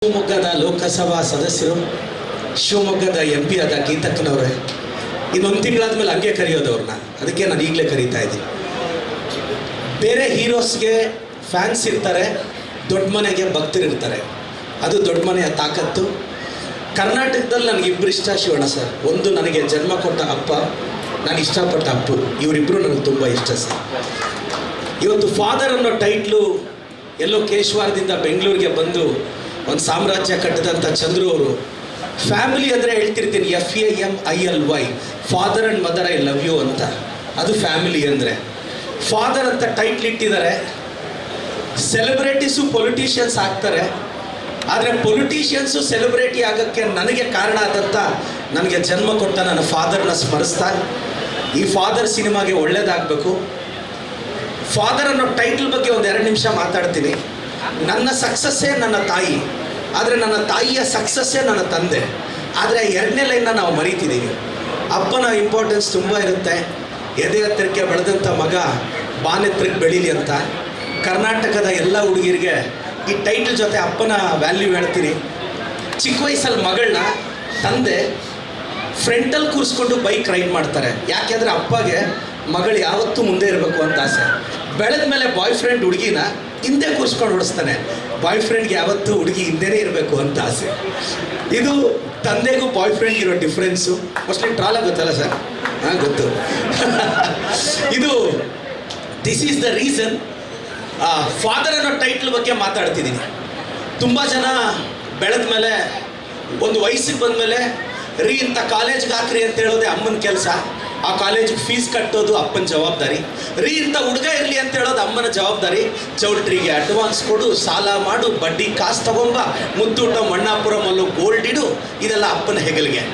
ಶಿವಮೊಗ್ಗದ ಲೋಕಸಭಾ ಸದಸ್ಯರು, ಶಿವಮೊಗ್ಗದ MP ಆದ ಗೀತಕ್ಕನವರೇ, ಇನ್ನೊಂದು ತಿಂಗಳಾದ್ಮೇಲೆ ಹಂಗೆ ಕರೆಯೋದು ಅವ್ರನ್ನ. ಅದಕ್ಕೆ ನಾನು ಈಗಲೇ ಕರೀತಾ ಇದ್ದೀನಿ. ಬೇರೆ ಹೀರೋಸ್ಗೆ ಫ್ಯಾನ್ಸ್ ಇರ್ತಾರೆ, ದೊಡ್ಡ ಮನೆಗೆ ಭಕ್ತರಿರ್ತಾರೆ. ಅದು ದೊಡ್ಡ ಮನೆಯ ತಾಕತ್ತು. ಕರ್ನಾಟಕದಲ್ಲಿ ನನಗೆ ಇಬ್ಬರು ಇಷ್ಟ ಶಿವಣ್ಣ ಸರ್. ಒಂದು ನನಗೆ ಜನ್ಮ ಕೊಟ್ಟ ಅಪ್ಪ, ನಾನು ಇಷ್ಟಪಟ್ಟ ಅಪ್ಪು. ಇವರಿಬ್ಬರು ನನಗೆ ತುಂಬ ಇಷ್ಟ ಸರ್. ಇವತ್ತು ಫಾದರ್ ಅನ್ನೋ ಟೈಟ್ಲು ಎಲ್ಲೋ ಕೇಶವಾರದಿಂದ ಬೆಂಗಳೂರಿಗೆ ಬಂದು ಒಂದು ಸಾಮ್ರಾಜ್ಯ ಕಟ್ಟಿದಂಥ ಚಂದ್ರು ಅವರು. ಫ್ಯಾಮಿಲಿ ಅಂದರೆ ಹೇಳ್ತಿರ್ತೀನಿ, FAMILY, father and mother I love you ಅಂತ. ಅದು ಫ್ಯಾಮಿಲಿ ಅಂದರೆ. ಫಾದರ್ ಅಂತ ಟೈಟ್ಲ್ ಇಟ್ಟಿದ್ದಾರೆ. ಸೆಲೆಬ್ರಿಟೀಸು ಪೊಲಿಟಿಷಿಯನ್ಸ್ ಆಗ್ತಾರೆ, ಆದರೆ ಪೊಲಿಟಿಷಿಯನ್ಸು ಸೆಲೆಬ್ರಿಟಿ ಆಗೋಕ್ಕೆ ನನಗೆ ಕಾರಣ ಆದಂಥ, ನನಗೆ ಜನ್ಮ ಕೊಟ್ಟ ನನ್ನ ಫಾದರ್ನ ಸ್ಮರಿಸ್ತಾ ಈ ಫಾದರ್ ಸಿನಿಮಾಗೆ ಒಳ್ಳೇದಾಗಬೇಕು. ಫಾದರ್ ಅನ್ನೋ ಟೈಟ್ಲ್ ಬಗ್ಗೆ ಒಂದು 2 ನಿಮಿಷ ಮಾತಾಡ್ತೀನಿ. ನನ್ನ ಸಕ್ಸಸ್ಸೇ ನನ್ನ ತಾಯಿ, ಆದರೆ ನನ್ನ ತಾಯಿಯ ಸಕ್ಸಸ್ಸೇ ನನ್ನ ತಂದೆ. ಆದರೆ 2ನೇ ಲೈನ್ನ ನಾವು ಮರೀತಿದ್ದೀವಿ. ಅಪ್ಪನ ಇಂಪಾರ್ಟೆನ್ಸ್ ತುಂಬ ಇರುತ್ತೆ. ಎದೆ ಹತ್ತಿರಕ್ಕೆ ಬೆಳೆದಂಥ ಮಗ ಬಾನೆತ್ತರಕ್ಕೆ ಬೆಳೀಲಿ ಅಂತ ಕರ್ನಾಟಕದ ಎಲ್ಲ ಹುಡುಗಿರಿಗೆ ಈ ಟೈಟ್ಲ್ ಜೊತೆ ಅಪ್ಪನ ವ್ಯಾಲ್ಯೂ ಹೇಳ್ತೀನಿ. ಚಿಕ್ಕ ವಯಸ್ಸಲ್ಲಿ ಮಗಳನ್ನ ತಂದೆ ಫ್ರಂಟಲ್ಲಿ ಕೂರಿಸ್ಕೊಂಡು ಬೈಕ್ ರೈಡ್ ಮಾಡ್ತಾರೆ. ಯಾಕೆಂದರೆ ಅಪ್ಪಗೆ ಮಗಳು ಯಾವತ್ತೂ ಮುಂದೆ ಇರಬೇಕು ಅಂತ ಆಸೆ. ಬೆಳೆದ ಮೇಲೆ ಬಾಯ್ ಫ್ರೆಂಡ್ ಹುಡುಗಿನ ಹಿಂದೆ ಕೂರಿಸ್ಕೊಂಡು ಓಡಿಸ್ತಾನೆ. ಬಾಯ್ ಫ್ರೆಂಡ್ಗೆ ಯಾವತ್ತೂ ಹುಡುಗಿ ಹಿಂದೆನೇ ಇರಬೇಕು ಅಂತ ಆಸೆ. ಇದು ತಂದೆಗೂ ಬಾಯ್ ಫ್ರೆಂಡ್ಗೆ ಇರೋ ಡಿಫ್ರೆನ್ಸು. ಮೋಸ್ಟ್ಲಿ ಟ್ರಾಲ ಗೊತ್ತಲ್ಲ ಸರ್? ಹಾಂ, ಗೊತ್ತು. ಇದು this is the reason father ಅನ್ನೋ ಟೈಟ್ಲ್ ಬಗ್ಗೆ ಮಾತಾಡ್ತಿದ್ದೀನಿ. ತುಂಬ ಜನ ಬೆಳೆದ ಮೇಲೆ, ಒಂದು ವಯಸ್ಸಿಗೆ ಬಂದಮೇಲೆ ಇಂಥ ಕಾಲೇಜ್ಗೆ ಹಾಕ್ರಿ ಅಂತ ಹೇಳೋದೆ ಅಮ್ಮನ ಕೆಲಸ. ಆ ಕಾಲೇಜಿಗೆ ಫೀಸ್ ಕಟ್ಟೋದು ಅಪ್ಪನ ಜವಾಬ್ದಾರಿ. ಇಂಥ ಹುಡುಗ ಇರಲಿ ಅಂತ ಹೇಳೋದು ಅಮ್ಮನ ಜವಾಬ್ದಾರಿ. ಚೌಲ್ಟ್ರಿಗೆ ಅಡ್ವಾನ್ಸ್ ಕೊಡು, ಸಾಲ ಮಾಡು, ಬಡ್ಡಿ ಕಾಸು ತಗೊಂಬ, ಮುತ್ತೂಟ ಮಣ್ಣಾಪುರಮಲ್ಲೂ ಗೋಲ್ಡ್ ಇಡು, ಇದೆಲ್ಲ ಅಪ್ಪನ ಹೆಗಲಿಗೆ.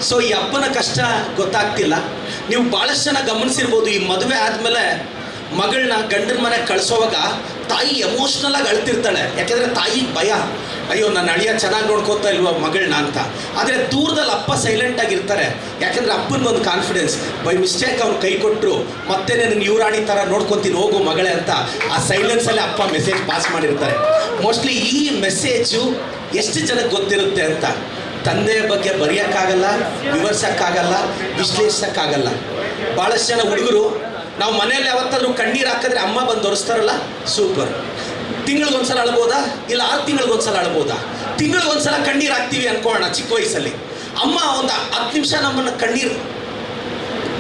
ಸೊ ಈ ಅಪ್ಪನ ಕಷ್ಟ ಗೊತ್ತಾಗ್ತಿಲ್ಲ. ನೀವು ಭಾಳಷ್ಟು ಜನ ಗಮನಿಸಿರ್ಬೋದು, ಈ ಮದುವೆ ಆದಮೇಲೆ ಮಗಳನ್ನ ಗಂಡನ ಮನೆಗೆ ಕಳಿಸೋವಾಗ ತಾಯಿ ಎಮೋಷ್ನಲಾಗಿ ಅಳ್ತಿರ್ತಾಳೆ. ಯಾಕೆಂದರೆ ತಾಯಿಗೆ ಭಯ, ಅಯ್ಯೋ ನನ್ನ ಅಳಿಯ ಚೆನ್ನಾಗಿ ನೋಡ್ಕೋತಾ ಇಲ್ವ ಮಗಳನ್ನ ಅಂತ. ಆದರೆ ದೂರದಲ್ಲಿ ಅಪ್ಪ ಸೈಲೆಂಟಾಗಿರ್ತಾರೆ. ಯಾಕೆಂದರೆ ಅಪ್ಪನಿಗೊಂದು ಕಾನ್ಫಿಡೆನ್ಸ್, ಬೈ ಮಿಸ್ಟೇಕ್ ಅವ್ನು ಕೈ ಕೊಟ್ಟರು ಮತ್ತೆ ನನ್ನ ಯುವರಾಣಿ ಥರ ನೋಡ್ಕೊತೀನಿ ಹೋಗು ಮಗಳೇ ಅಂತ ಆ ಸೈಲೆನ್ಸಲ್ಲೇ ಅಪ್ಪ ಮೆಸೇಜ್ ಪಾಸ್ ಮಾಡಿರ್ತಾರೆ. ಮೋಸ್ಟ್ಲಿ ಈ ಮೆಸೇಜು ಎಷ್ಟು ಜನಕ್ಕೆ ಗೊತ್ತಿರುತ್ತೆ ಅಂತ. ತಂದೆಯ ಬಗ್ಗೆ ಬರೆಯೋಕ್ಕಾಗಲ್ಲ, ವಿವರಿಸೋಕ್ಕಾಗಲ್ಲ, ವಿಶ್ಲೇಷಿಸೋಕ್ಕಾಗಲ್ಲ. ಭಾಳಷ್ಟು ಜನ ಹುಡುಗರು, ನಾವು ಮನೇಲಿ ಯಾವತ್ತಾದ್ರೂ ಕಣ್ಣೀರು ಹಾಕಿದ್ರೆ ಅಮ್ಮ ಬಂದು ಒರೆಸ್ತಾರಲ್ಲ, ಸೂಪರ್. ತಿಂಗಳಿಗೊಂದ್ಸಲ ಅಳ್ಬೋದಾ? ಇಲ್ಲ 6 ತಿಂಗಳಿಗೊಂದ್ಸಲ ಅಳ್ಬೋದಾ? ತಿಂಗಳಿಗೊಂದ್ಸಲ ಕಣ್ಣೀರು ಹಾಕ್ತೀವಿ ಅನ್ಕೋಣ ಚಿಕ್ಕ ವಯಸ್ಸಲ್ಲಿ. ಅಮ್ಮ ಒಂದು 10 ನಿಮಿಷ ನಮ್ಮನ್ನು ಕಣ್ಣೀರು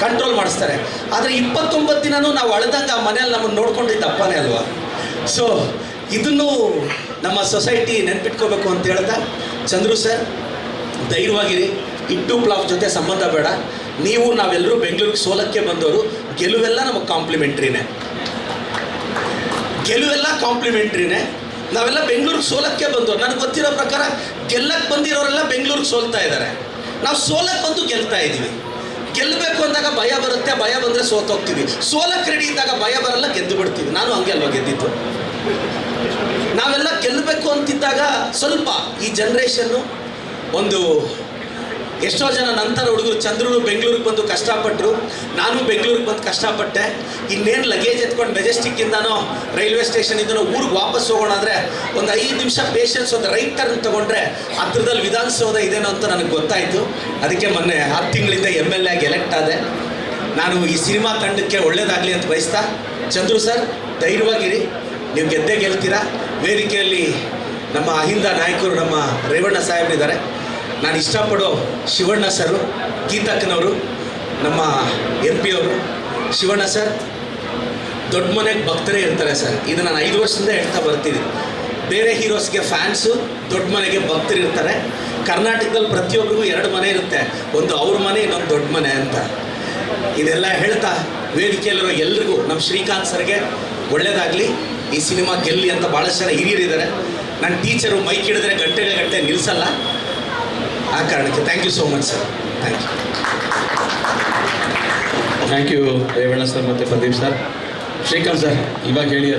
ಕಂಟ್ರೋಲ್ ಮಾಡಿಸ್ತಾರೆ. ಆದರೆ 29 ದಿನವೂ ನಾವು ಅಳ್ದಂಗೆ ಆ ಮನೇಲಿ ನಮ್ಮನ್ನು ನೋಡ್ಕೊಂಡಿದ್ದ ಅಪ್ಪನೇ ಅಲ್ವಾ? ಸೊ ಇದನ್ನು ನಮ್ಮ ಸೊಸೈಟಿ ನೆನ್ಪಿಟ್ಕೋಬೇಕು ಅಂತ ಹೇಳ್ತಾ, ಚಂದ್ರು ಸರ್ ಧೈರ್ಯವಾಗಿರಿ. ಇಟ್ಟು ಪ್ಲಾಫ್ ಜೊತೆ ಸಂಬಂಧ ಬೇಡ. ನೀವು ನಾವೆಲ್ಲರೂ ಬೆಂಗಳೂರಿಗೆ ಸೋಲಕ್ಕೆ ಬಂದವರು. ಗೆಲುವೆಲ್ಲ ನಮಗೆ ಕಾಂಪ್ಲಿಮೆಂಟ್ರಿನೇ. ನಾವೆಲ್ಲ ಬೆಂಗಳೂರಿಗೆ ಸೋಲಕ್ಕೆ ಬಂದವರು. ನನಗೆ ಗೊತ್ತಿರೋ ಪ್ರಕಾರ ಗೆಲ್ಲಕ್ಕೆ ಬಂದಿರೋರೆಲ್ಲ ಬೆಂಗಳೂರಿಗೆ ಸೋಲ್ತಾ ಇದ್ದಾರೆ. ನಾವು ಸೋಲಕ್ಕೆ ಬಂದು ಗೆಲ್ತಾ ಇದ್ದೀವಿ. ಗೆಲ್ಲಬೇಕು ಅಂದಾಗ ಭಯ ಬರುತ್ತೆ, ಭಯ ಬಂದರೆ ಸೋತೋಗ್ತೀವಿ. ಸೋಲಕ್ಕೆ ರೆಡಿ ಇದ್ದಾಗ ಭಯ ಬರಲ್ಲ, ಗೆದ್ದು ಬಿಡ್ತೀವಿ. ನಾನು ಹಂಗೆ ಅಲ್ವಾ ಗೆದ್ದಿದ್ದು. ನಾವೆಲ್ಲ ಗೆಲ್ಲಬೇಕು ಅಂತಿದ್ದಾಗ ಸ್ವಲ್ಪ ಈ ಜನ್ರೇಷನ್ನು ಒಂದು ಎಷ್ಟೋ ಜನ ನಂತರ ಹುಡುಗರು, ಚಂದ್ರು ಬೆಂಗಳೂರಿಗೆ ಬಂದು ಕಷ್ಟಪಟ್ಟರು, ನಾನು ಬೆಂಗಳೂರಿಗೆ ಬಂದು ಕಷ್ಟಪಟ್ಟೆ. ಇನ್ನೇನು ಲಗೇಜ್ ಎತ್ಕೊಂಡು ಮೆಜೆಸ್ಟಿಕ್ಕಿಂದನೋ ರೈಲ್ವೆ ಸ್ಟೇಷನಿಂದನೋ ಊರಿಗೆ ವಾಪಸ್ ಹೋಗೋಣ ಅಂದರೆ ಒಂದು 5 ನಿಮಿಷ ಪೇಷನ್ಸ್, ಒಂದು ರೈಟ್ ಟರ್ನ್ ತೊಗೊಂಡ್ರೆ ಹತ್ರದಲ್ಲಿ ವಿಧಾನಸೌಧ ಇದೇನೋ ಅಂತ ನನಗೆ ಗೊತ್ತಾಯಿತು. ಅದಕ್ಕೆ ಮೊನ್ನೆ 10 ತಿಂಗಳಿಂದ MLA ಆಗಿ ಎಲೆಕ್ಟ್ ಆದೆ. ನಾನು ಈ ಸಿನಿಮಾ ತಂಡಕ್ಕೆ ಒಳ್ಳೇದಾಗಲಿ ಅಂತ ಬಯಸ್ತಾ, ಚಂದ್ರು ಸರ್ ಧೈರ್ಯವಾಗಿರಿ, ನೀವು ಗೆದ್ದೇ ಗೆಲ್ತೀರಾ. ವೇದಿಕೆಯಲ್ಲಿ ನಮ್ಮ ಅಹಿಂದ ನಾಯಕರು, ನಮ್ಮ ರೇವಣ್ಣ ಸಾಹೇಬರಿದ್ದಾರೆ. ನಾನು ಇಷ್ಟಪಡೋ ಶಿವಣ್ಣ ಸರು, ಗೀತಕ್ಕನವರು, ನಮ್ಮ MP ಅವರು. ಶಿವಣ್ಣ ಸರ್ ದೊಡ್ಡ ಮನೆಗೆ ಭಕ್ತರೇ ಇರ್ತಾರೆ ಸರ್. ಇದು ನಾನು 5 ವರ್ಷದಿಂದ ಹೇಳ್ತಾ ಬರ್ತಿದ್ದೀನಿ. ಬೇರೆ ಹೀರೋಸ್ಗೆ ಫ್ಯಾನ್ಸು, ದೊಡ್ಡ ಮನೆಗೆ ಭಕ್ತರಿರ್ತಾರೆ. ಕರ್ನಾಟಕದಲ್ಲಿ ಪ್ರತಿಯೊಬ್ಬರಿಗೂ 2 ಮನೆ ಇರುತ್ತೆ, ಒಂದು ಅವ್ರ ಮನೆ, ಇನ್ನೊಂದು ದೊಡ್ಡ ಮನೆ ಅಂತ. ಇದೆಲ್ಲ ಹೇಳ್ತಾ ವೇದಿಕೆಯಲ್ಲಿರೋ ಎಲ್ರಿಗೂ, ನಮ್ಮ ಶ್ರೀಕಾಂತ್ ಸರ್ಗೆ ಒಳ್ಳೇದಾಗಲಿ, ಈ ಸಿನಿಮಾ ಗೆಲ್ಲಿ ಅಂತ ಭಾಳಷ್ಟು ಜನ ಹಿರಿಯರಿದ್ದಾರೆ. ನನ್ನ ಟೀಚರು ಮೈಕ್ ಹಿಡಿದ್ರೆ ಗಂಟೆ ನಿಲ್ಲಿಸಲ್ಲ. ಆ ಕಾರಣಕ್ಕೆ thank you so much sir. Thank you Revanna sir ಮತ್ತು ಪ್ರದೀಪ್ ಸರ್. ಶ್ರೀಕಾಂತ್ ಸರ್, ಇವಾಗ ಹೇಳಿ.